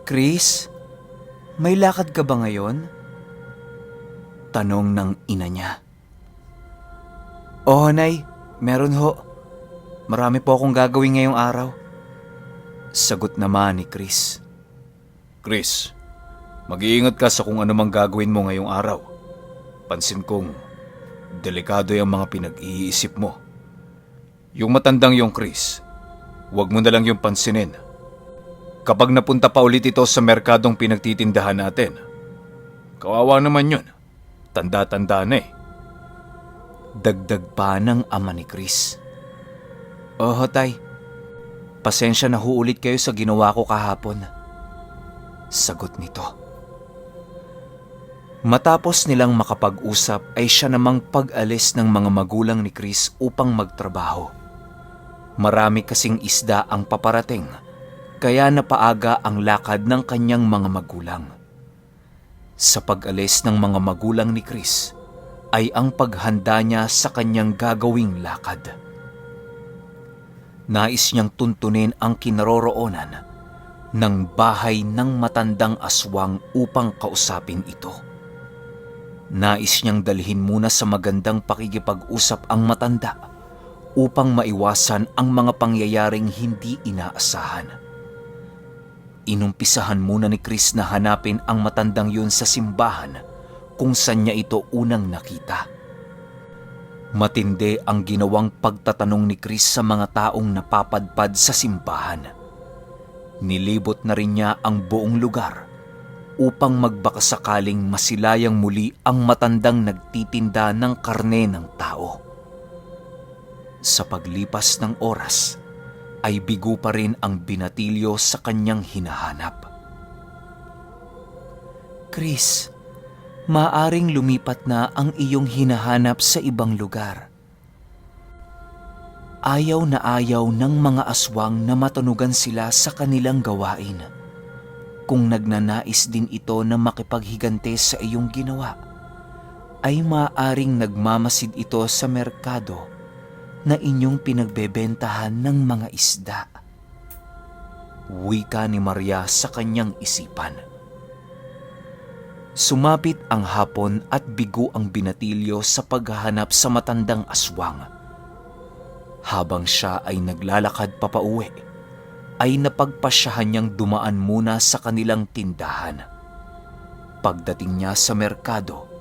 Chris, may lakad ka ba ngayon? Tanong ng ina niya. Oo, Nay, meron ho. Marami po akong gagawin ngayong araw. Sagot naman ni Chris. Chris, mag-iingat ka sa kung anumang gagawin mo ngayong araw. Pansin kong delikado yung mga pinag-iisip mo. Yung matandang yung Chris, huwag mo na lang yung pansinin. Kapag napunta pa ulit ito sa merkadong pinagtitindahan natin, kawawa naman yun. Tanda-tanda na eh. Dagdag pa ng ama ni Chris. Oo, Tay. Pasensya na ho ulit kayo sa ginawa ko kahapon. Sagot nito. Matapos nilang makapag-usap ay siya namang pag-alis ng mga magulang ni Chris upang magtrabaho. Marami kasing isda ang paparating, kaya napaaga ang lakad ng kanyang mga magulang. Sa pag-alis ng mga magulang ni Chris ay ang paghanda niya sa kanyang gagawing lakad. Nais niyang tuntunin ang kinaroroonan ng bahay ng matandang aswang upang kausapin ito. Nais niyang dalhin muna sa magandang pakikipag-usap ang matanda upang maiwasan ang mga pangyayaring hindi inaasahan. Inumpisahan muna ni Chris na hanapin ang matandang yun sa simbahan kung saan niya ito unang nakita. Matindi ang ginawang pagtatanong ni Chris sa mga taong napapadpad sa simbahan. Nilibot na rin niya ang buong lugar upang magbakasakaling masilayang muli ang matandang nagtitinda ng karne ng tao. Sa paglipas ng oras, ay bigo pa rin ang binatilyo sa kanyang hinahanap. Chris, maaring lumipat na ang iyong hinahanap sa ibang lugar. Ayaw na ayaw ng mga aswang na matunugan sila sa kanilang gawain. Kung nagnanais din ito na makipaghigante sa iyong ginawa, ay maaaring nagmamasid ito sa merkado na inyong pinagbebentahan ng mga isda. Wika ni Maria sa kanyang isipan. Sumapit ang hapon at bigo ang binatilyo sa paghahanap sa matandang aswang. Habang siya ay naglalakad papauwi, ay napagpasyahan niyang dumaan muna sa kanilang tindahan. Pagdating niya sa merkado,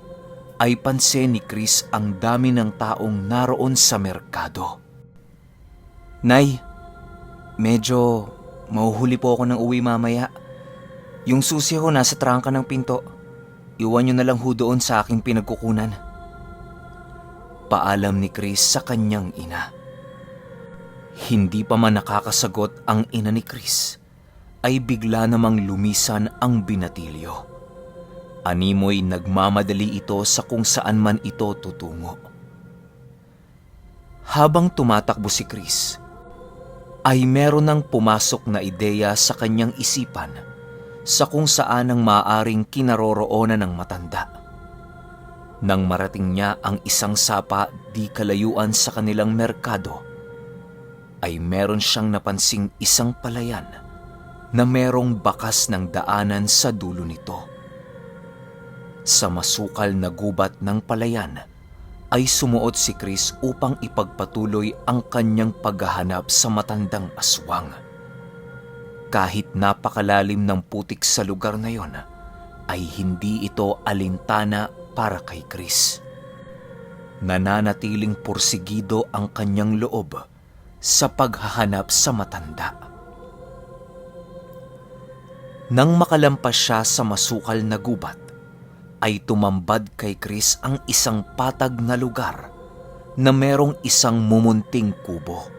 ay pansin ni Chris ang dami ng taong naroon sa merkado. Nay, medyo mahuhuli po ako ng uwi mamaya. Yung susi ho nasa trangka ng pinto. Iwan niyo na lang ho doon sa aking pinagkukunan. Paalam ni Chris sa kanyang ina. Hindi pa man nakakasagot ang ina ni Chris, ay bigla namang lumisan ang binatilyo. Animoy nagmamadali ito sa kung saan man ito tutungo. Habang tumatakbo si Chris, ay meron ng pumasok na ideya sa kanyang isipan sa kung saan ang maaaring kinaroroonan ng matanda. Nang marating niya ang isang sapa di kalayuan sa kanilang merkado, ay meron siyang napansing isang palayan na merong bakas ng daanan sa dulo nito. Sa masukal na gubat ng palayan ay sumuot si Chris upang ipagpatuloy ang kanyang paghahanap sa matandang aswang. Kahit napakalalim ng putik sa lugar na yon, ay hindi ito alintana para kay Chris. Nananatiling pursigido ang kanyang loob sa paghahanap sa matanda. Nang makalampas siya sa masukal na gubat, ay tumambad kay Chris ang isang patag na lugar na merong isang mumunting kubo.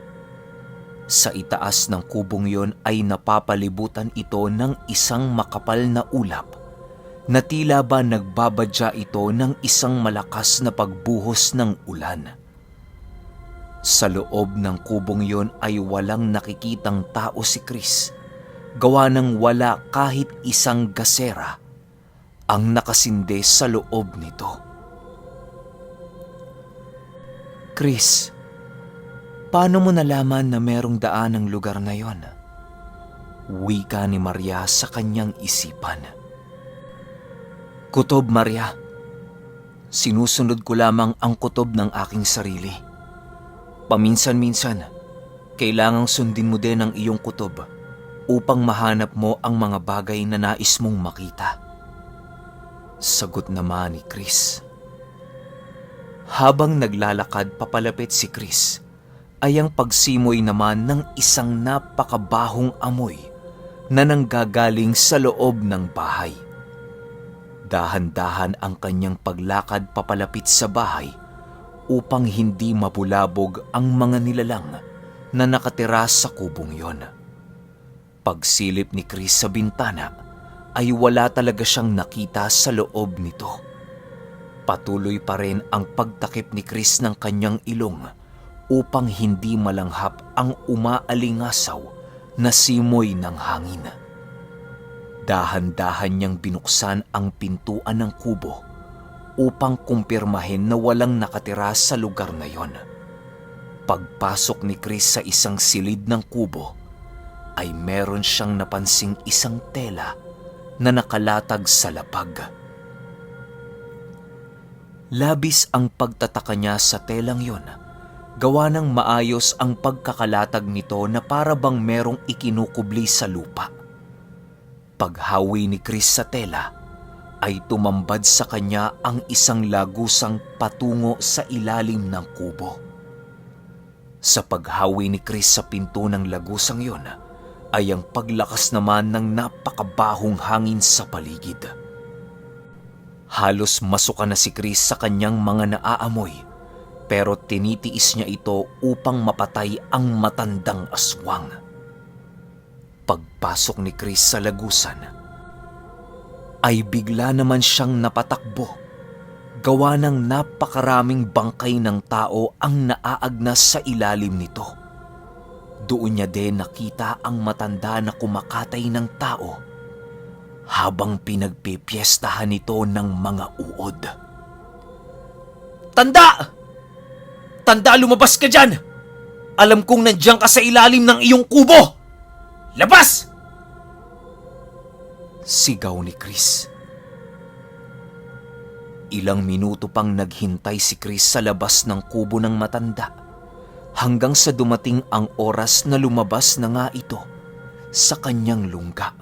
Sa itaas ng kubong yon ay napapalibutan ito ng isang makapal na ulap na tila ba nagbabadya ito ng isang malakas na pagbuhos ng ulan. Sa loob ng kubong yon ay walang nakikitang tao si Chris, gawa ng wala kahit isang gasera ang nakasinde sa loob nito. Chris, paano mo nalaman na merong daan ang lugar na yon? Wika ni Maria sa kanyang isipan. Kutob, Maria. Sinusunod ko lamang ang kutob ng aking sarili. Paminsan-minsan, kailangang sundin mo din ang iyong kutob upang mahanap mo ang mga bagay na nais mong makita. Sagot naman ni Chris. Habang naglalakad papalapit si Chris, ay ang pagsimoy naman ng isang napakabahong amoy na nanggagaling sa loob ng bahay. Dahan-dahan ang kanyang paglakad papalapit sa bahay upang hindi mabulabog ang mga nilalang na nakatira sa kubong yon. Pagsilip ni Chris sa bintana ay wala talaga siyang nakita sa loob nito. Patuloy pa rin ang pagtakip ni Chris ng kanyang ilong upang hindi malanghap ang umaalingasaw na simoy ng hangin. Dahan-dahan niyang binuksan ang pintuan ng kubo upang kumpirmahin na walang nakatira sa lugar na yon. Pagpasok ni Chris sa isang silid ng kubo, ay meron siyang napansing isang tela na nakalatag sa lapag. Labis ang pagtataka niya sa telang yon. Gawa ng maayos ang pagkakalatag nito na para bang merong ikinukubli sa lupa. Paghawi ni Chris sa tela, ay tumambad sa kanya ang isang lagusang patungo sa ilalim ng kubo. Sa paghawi ni Chris sa pinto ng lagusang yon, ay ang paglakas naman ng napakabahong hangin sa paligid. Halos masuka na si Chris sa kanyang mga naaamoy, pero tinitiis niya ito upang mapatay ang matandang aswang. Pagpasok ni Chris sa lagusan, ay bigla naman siyang napatakbo. Gawa ng napakaraming bangkay ng tao ang naaagnas sa ilalim nito. Doon niya din nakita ang matanda na kumakatay ng tao habang pinagpipiestahan nito ng mga uod. Tanda! Tanda, lumabas ka dyan! Alam kong nandiyan ka sa ilalim ng iyong kubo! Labas! Sigaw ni Chris. Ilang minuto pang naghintay si Chris sa labas ng kubo ng matanda hanggang sa dumating ang oras na lumabas na nga ito sa kanyang lungga.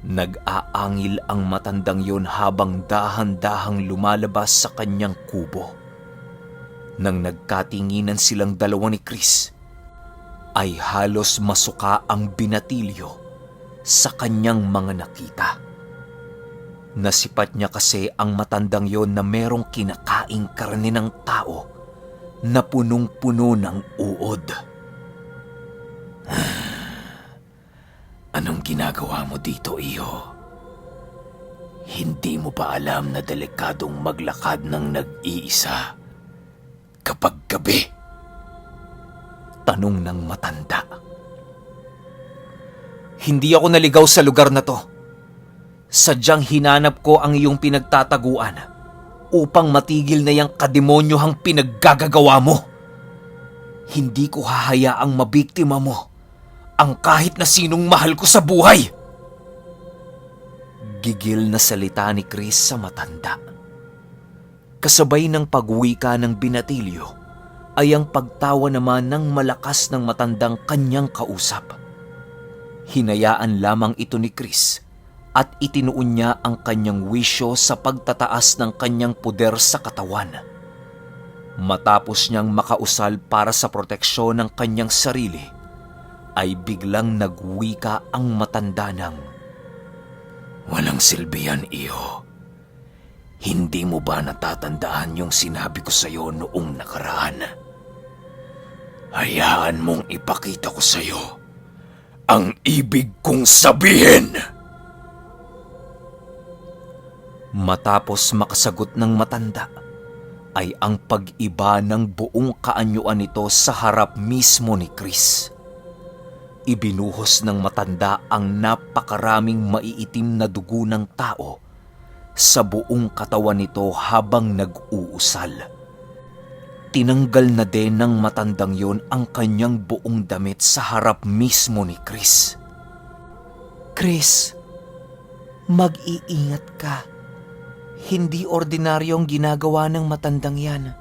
Nag-aangil ang matandang yon habang dahan-dahang lumalabas sa kanyang kubo. Nang nagkatinginan silang dalawa ni Chris, ay halos masuka ang binatilyo sa kanyang mga nakita. Nasipat niya kasi ang matandang yon na merong kinakaing karne ng tao na punong-puno ng uod. Anong ginagawa mo dito, iyo? Hindi mo ba alam na delikadong maglakad ng nag-iisa kapag gabi? Tanong ng matanda. Hindi ako naligaw sa lugar na to. Sadyang hinanap ko ang iyong pinagtataguan upang matigil na yang kademonyohang pinaggagawa mo. Hindi ko hahayaang mabiktima mo ang kahit na sinong mahal ko sa buhay. Gigil na salita ni Chris sa matanda. Kasabay ng pagwika ng binatilyo ay ang pagtawa naman ng malakas ng matandang kanyang kausap. Hinayaan lamang ito ni Chris at itinuon niya ang kanyang wisyo sa pagtataas ng kanyang puder sa katawan. Matapos niyang makausal para sa proteksyon ng kanyang sarili, ay biglang nagwika ang matanda ng, "Walang silbi yan, iyo. Hindi mo ba natatandaan yung sinabi ko sa iyo noong nakaraan? Hayaan mong ipakita ko sa iyo ang ibig kong sabihin." Matapos makasagot ng matanda, ay ang pag-iba ng buong kaanyuan nito sa harap mismo ni Chris. Ibinuhos ng matanda ang napakaraming maiitim na dugo ng tao sa buong katawan nito habang nag-uusal. Tinanggal na din ng matandang yon ang kanyang buong damit sa harap mismo ni Chris. Chris, mag-iingat ka. Hindi ordinaryong ginagawa ng matandang yan.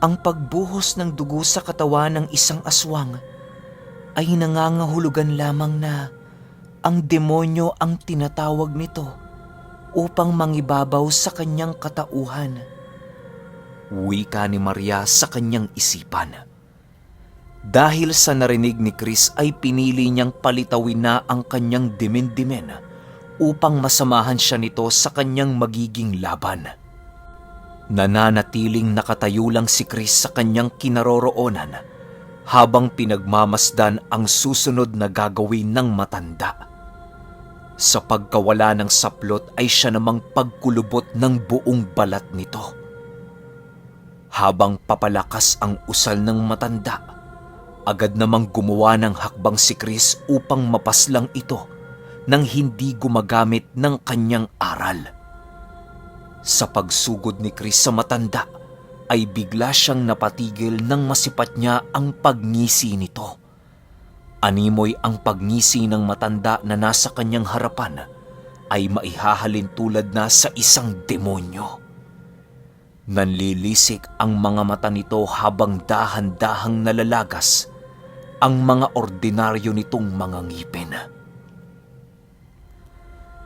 Ang pagbuhos ng dugo sa katawan ng isang aswang ay nangangahulugan lamang na ang demonyo ang tinatawag nito upang mangibabaw sa kanyang katauhan. Wika ni Maria sa kanyang isipan. Dahil sa narinig ni Chris ay pinili niyang palitawin na ang kanyang dimen-dimen upang masamahan siya nito sa kanyang magiging laban. Nananatiling nakatayo lang si Chris sa kanyang kinaroroonan habang pinagmamasdan ang susunod na gagawin ng matanda. Sa pagkawala ng saplot ay siya namang pagkulubot ng buong balat nito. Habang papalakas ang usal ng matanda, agad namang gumawa ng hakbang si Chris upang mapaslang ito nang hindi gumagamit ng kanyang aral. Sa pagsugod ni Chris sa matanda, ay bigla siyang napatigil nang masipat niya ang pagngisi nito. Animoy ang pagngisi ng matanda na nasa kanyang harapan ay maihahalin tulad na sa isang demonyo. Nanlilisik ang mga mata nito habang dahan-dahang nalalagas ang mga ordinaryo nitong mga ngipin.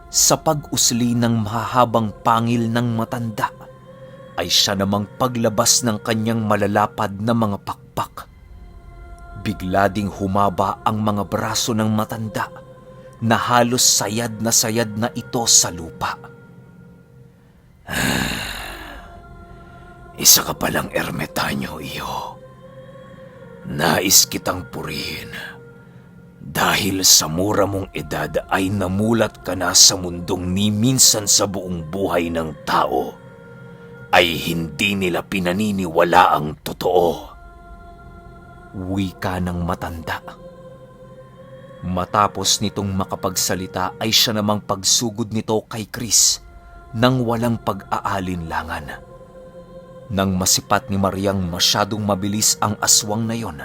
Sa pag-usli ng mahahabang pangil ng matanda, ay siya namang paglabas ng kanyang malalapad na mga pakpak. Bigla ding humaba ang mga braso ng matanda na halos sayad na ito sa lupa. Isa ka palang ermitanyo, iyo. Nais kitang purihin. Dahil sa mura mong edad ay namulat ka na sa mundong ni minsan sa buong buhay ng tao ay hindi nila pinaniniwala ang totoo. Wika ng matanda. Matapos nitong makapagsalita ay siya namang pagsugod nito kay Chris nang walang pag-aalinlangan. Nang masipat ni Mariang masyadong mabilis ang aswang na yon,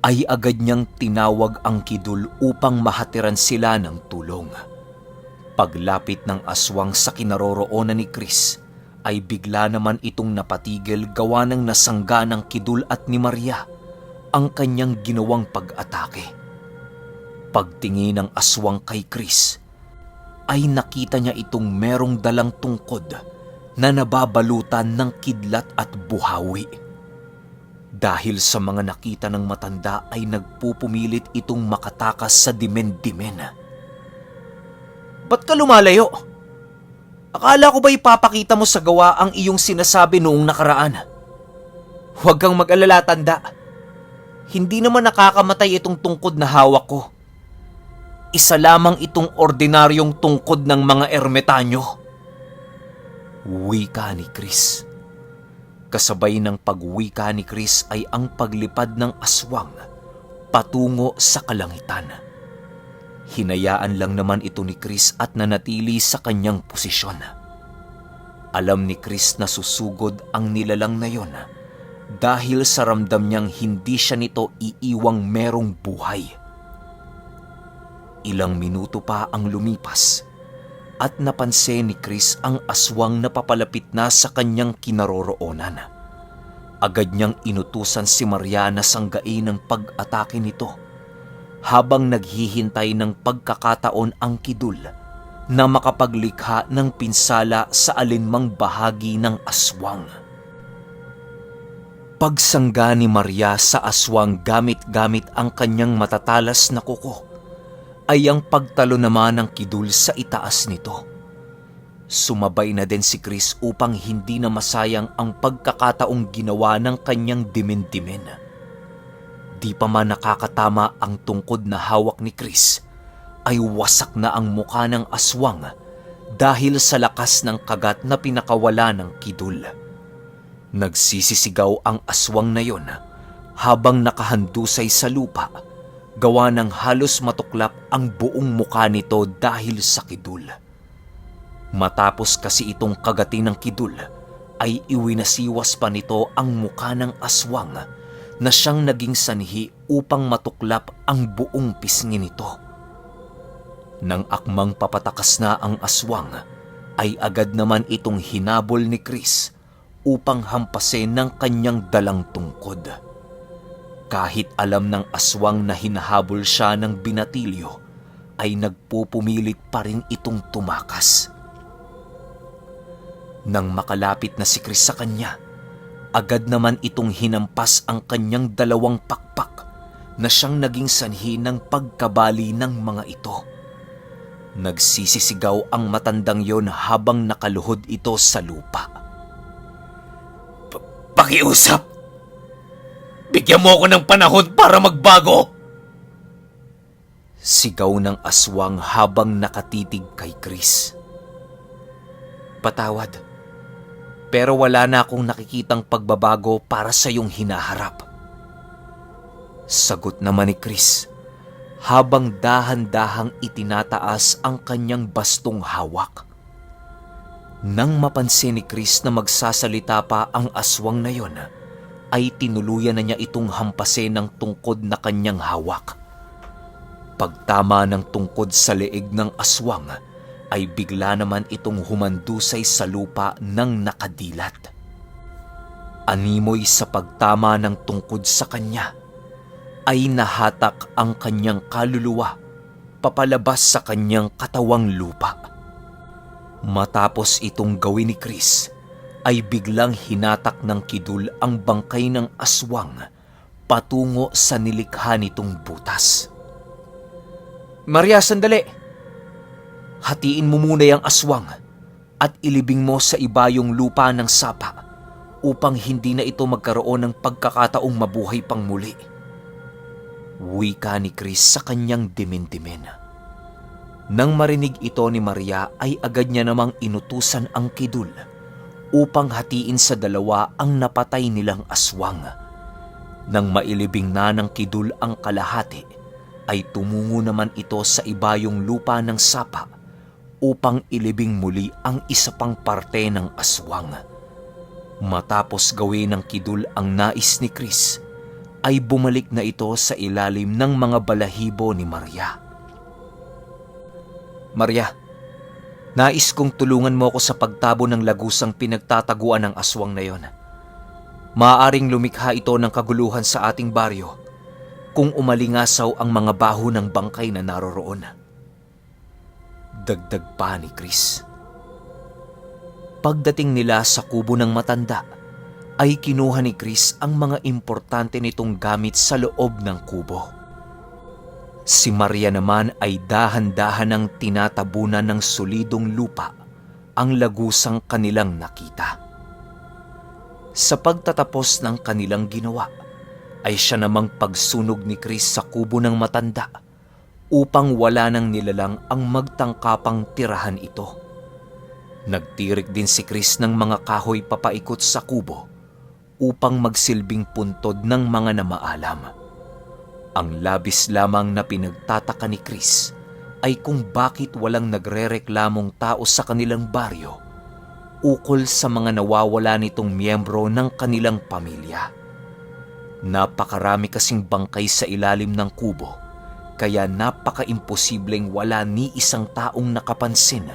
ay agad niyang tinawag ang kidul upang mahatiran sila ng tulong. Paglapit ng aswang sa kinaroroonan ni Chris, ay bigla naman itong napatigil gawa ng nasangga ng kidul at ni Maria ang kanyang ginawang pag-atake. Pagtingin ng aswang kay Chris, ay nakita niya itong merong dalang tungkod na nababalutan ng kidlat at buhawi. Dahil sa mga nakita ng matanda ay nagpupumilit itong makatakas sa dimen-dimen. Ba't ka lumalayo? Akala ko ba ipapakita mo sa gawa ang iyong sinasabi noong nakaraan? Huwag kang mag-alala, tanda. Hindi naman nakakamatay itong tungkod na hawak ko. Isa lamang itong ordinaryong tungkod ng mga ermitanyo. Wika ni Chris. Kasabay ng pagwika ni Chris ay ang paglipad ng aswang patungo sa kalangitan. Hinayaan lang naman ito ni Chris at nanatili sa kanyang posisyon. Alam ni Chris na susugod ang nilalang na yon dahil sa ramdam niyang hindi siya nito iiwang merong buhay. Ilang minuto pa ang lumipas at napansin ni Chris ang aswang na papalapit na sa kanyang kinaroroonan. Agad niyang inutusan si Maria na sanggain ang pag-atake nito habang naghihintay ng pagkakataon ang kidul na makapaglikha ng pinsala sa alinmang bahagi ng aswang. Pagsangga ni Maria sa aswang gamit-gamit ang kanyang matatalas na kuko, ay ang pagtalo naman ng kidul sa itaas nito. Sumabay na din si Chris upang hindi na masayang ang pagkakataong ginawa ng kanyang dimen-dimen. Di pa man nakakatama ang tungkod na hawak ni Chris, ay wasak na ang muka ng aswang dahil sa lakas ng kagat na pinakawala ng kidul. Nagsisisigaw ang aswang na yon habang nakahandusay sa lupa, gawa ng halos matuklap ang buong muka nito dahil sa kidul. Matapos kasi itong kagatin ng kidul, ay iwinasiwas pa nito ang muka ng aswang na siyang naging sanhi upang matuklap ang buong pisngi nito. Nang akmang papatakas na ang aswang, ay agad naman itong hinabol ni Chris upang hampasin ng kanyang dalang tungkod. Kahit alam ng aswang na hinahabol siya ng binatilyo, ay nagpupumilit pa rin itong tumakas. Nang makalapit na si Chris sa kanya, agad naman itong hinampas ang kanyang dalawang pakpak na siyang naging sanhi ng pagkabali ng mga ito. Nagsisisigaw ang matandang yon habang nakaluhod ito sa lupa. Pakiusap! Bigyan mo ako ng panahon para magbago! Sigaw ng aswang habang nakatitig kay Chris. Patawad, pero wala na akong nakikitang pagbabago para sa iyong hinaharap. Sagot naman ni Chris habang dahan-dahang itinataas ang kanyang bastong hawak. Nang mapansin ni Chris na magsasalita pa ang aswang na yon, ay tinuluyan na niya itong hampasin ng tungkod na kanyang hawak. Pagtama ng tungkod sa leeg ng aswang, ay bigla naman itong humandusay sa lupa ng nakadilat. Animoy sa pagtama ng tungkod sa kanya, ay nahatak ang kanyang kaluluwa papalabas sa kanyang katawang lupa. Matapos itong gawin ni Chris, ay biglang hinatak ng kidul ang bangkay ng aswang patungo sa nilikha nitong butas. Maria, sandali! Hatiin mo muna yung aswang at ilibing mo sa ibayong lupa ng sapa upang hindi na ito magkaroon ng pagkakataong mabuhay pang muli. Wika ni Chris sa kanyang dimin-dimin. Nang marinig ito ni Maria ay agad niya namang inutusan ang kidul upang hatiin sa dalawa ang napatay nilang aswang. Nang mailibing na ng kidul ang kalahati, ay tumungo naman ito sa ibayong lupa ng sapa upang ilibing muli ang isa pang parte ng aswang. Matapos gawin ng kidul ang nais ni Chris, ay bumalik na ito sa ilalim ng mga balahibo ni Maria. Maria, nais kong tulungan mo ako sa pagtabo ng lagusang pinagtataguan ng aswang na yon. Maaaring lumikha ito ng kaguluhan sa ating baryo kung umalingasaw ang mga baho ng bangkay na naroroon. Dagdag pa ni Chris. Pagdating nila sa kubo ng matanda, ay kinuha ni Chris ang mga importante nitong gamit sa loob ng kubo. Si Maria naman ay dahan-dahanang tinatabunan ng solidong lupa ang lagusang kanilang nakita. Sa pagtatapos ng kanilang ginawa, ay siya namang pagsunog ni Chris sa kubo ng matanda upang wala nang nilalang ang magtangkapang tirahan ito. Nagtirik din si Chris ng mga kahoy papaikot sa kubo upang magsilbing puntod ng mga namaalam. Ang labis lamang na pinagtataka ni Chris ay kung bakit walang nagrereklamong tao sa kanilang baryo ukol sa mga nawawala nitong miyembro ng kanilang pamilya. Napakarami kasing bangkay sa ilalim ng kubo, kaya napaka-imposibleng wala ni isang taong nakapansin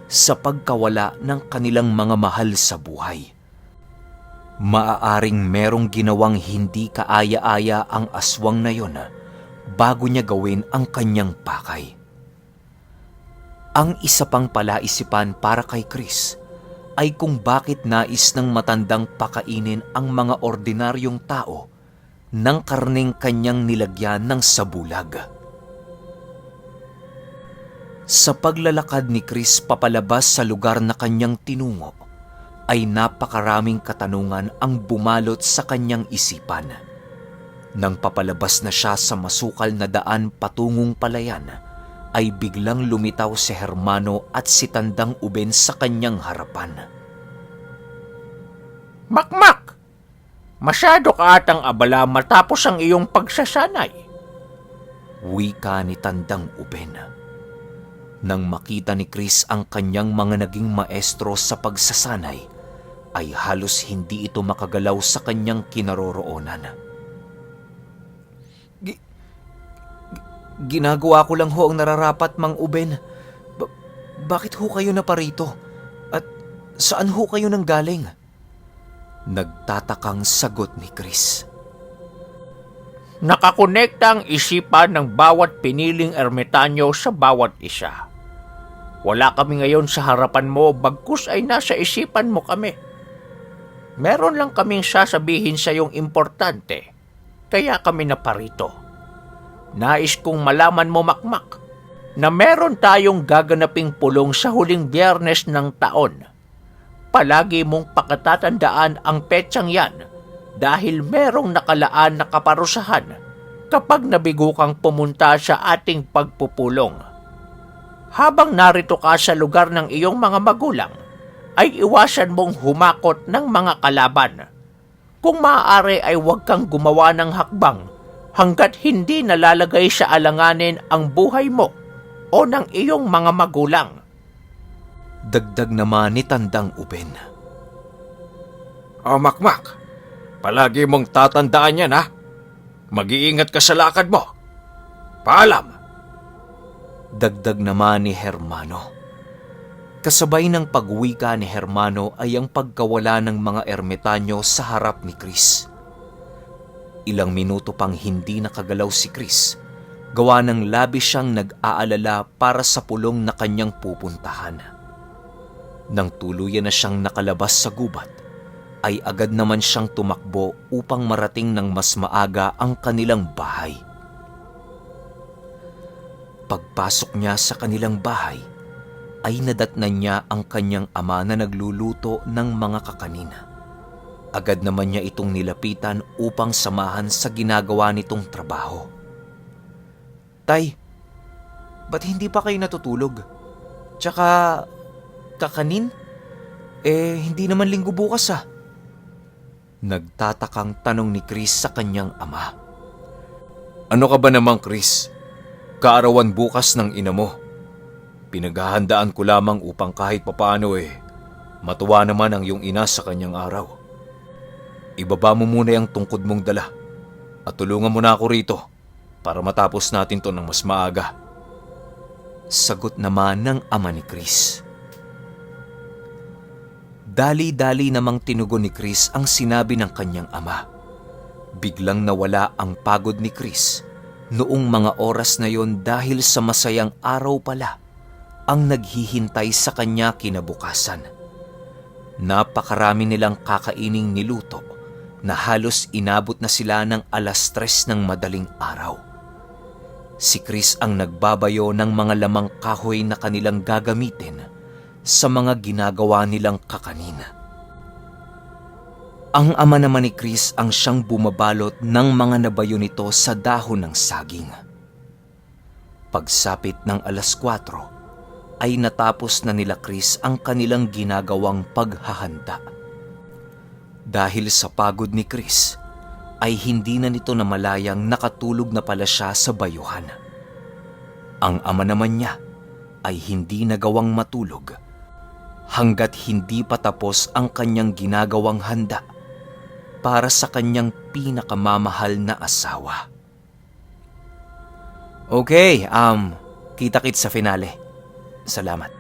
sa pagkawala ng kanilang mga mahal sa buhay. Maaaring merong ginawang hindi kaaya-aya ang aswang na yon bago niya gawin ang kanyang pakay. Ang isa pang palaisipan para kay Chris ay kung bakit nais ng matandang pakainin ang mga ordinaryong tao ng karneng kanyang nilagyan ng sabulag. Sa paglalakad ni Chris papalabas sa lugar na kanyang tinungo, ay napakaraming katanungan ang bumalot sa kanyang isipan. Nang papalabas na siya sa masukal na daan patungong palayan, ay biglang lumitaw si Hermano at si Tandang Uben sa kanyang harapan. Makmak! Masyado ka atang abala matapos ang iyong pagsasanay. Wika ni Tandang Uben. Nang makita ni Chris ang kanyang mga naging maestro sa pagsasanay, ay halos hindi ito makagalaw sa kanyang kinaroroonan. Ginagawa ko lang ho ang nararapat, Mang Uben. Bakit ho kayo naparito? At saan ho kayo nanggaling? Nagtatakang sagot ni Chris. Nakakonekta ang isipan ng bawat piniling ermitanyo sa bawat isa. Wala kami ngayon sa harapan mo, bagkus ay nasa isipan mo kami. Meron lang kaming sasabihin sa iyong importante, kaya kami naparito. Nais kong malaman mo, Makmak, na meron tayong gaganaping pulong sa huling Biyernes ng taon. Palagi mong pakatatandaan ang petsang yan dahil merong nakalaan na kaparusahan kapag nabigo kang pumunta sa ating pagpupulong. Habang narito ka sa lugar ng iyong mga magulang, ay iwasan mong humakot ng mga kalaban. Kung maaari ay huwag kang gumawa ng hakbang hanggat hindi nalalagay sa alanganin ang buhay mo o ng iyong mga magulang. Dagdag naman ni Tandang Uben. O Makmak, palagi mong tatandaan yan ha. Mag-iingat ka sa lakad mo. Paalam. Dagdag naman ni Hermano. Kasabay ng pag-uwika ni Hermano ay ang pagkawala ng mga ermitanyo sa harap ni Chris. Ilang minuto pang hindi nakagalaw si Chris, gawa ng labis siyang nag-aalala para sa pulong na kanyang pupuntahan. Nang tuluyan na siyang nakalabas sa gubat, ay agad naman siyang tumakbo upang marating ng mas maaga ang kanilang bahay. Pagpasok niya sa kanilang bahay, ay nadatnan niya ang kanyang ama na nagluluto ng mga kakanin. Agad naman niya itong nilapitan upang samahan sa ginagawa nitong trabaho. Tay, ba't hindi pa kayo natutulog? Tsaka, kakanin? Hindi naman linggo bukas ah. Nagtatakang tanong ni Chris sa kanyang ama. Ano ka ba namang, Chris? Kaarawan bukas ng ina mo. Pinaghahandaan ko lamang upang kahit papaano matuwa naman ang iyong ina sa kanyang araw. Ibaba mo muna yung tungkod mong dala at tulungan mo na ako rito para matapos natin to ng mas maaga. Sagot naman ng ama ni Chris. Dali-dali namang tinugon ni Chris ang sinabi ng kanyang ama. Biglang nawala ang pagod ni Chris noong mga oras na yon dahil sa masayang araw pala ang naghihintay sa kanya kinabukasan. Napakarami nilang kakaining niluto na halos inabot na sila ng 3:00 ng madaling araw. Si Chris ang nagbabayo ng mga lamang kahoy na kanilang gagamitin sa mga ginagawa nilang kakanin. Ang ama naman ni Chris ang siyang bumabalot ng mga nabayo nito sa dahon ng saging. Pagsapit ng 4:00 ay natapos na nila Chris ang kanilang ginagawang paghahanda. Dahil sa pagod ni Chris, ay hindi na nito namalayang nakatulog na pala siya sa bayuhan. Ang ama naman niya ay hindi nagawang matulog hanggat hindi pa tapos ang kanyang ginagawang handa para sa kanyang pinakamamahal na asawa. Okay, kita-kits sa finale. Salamat.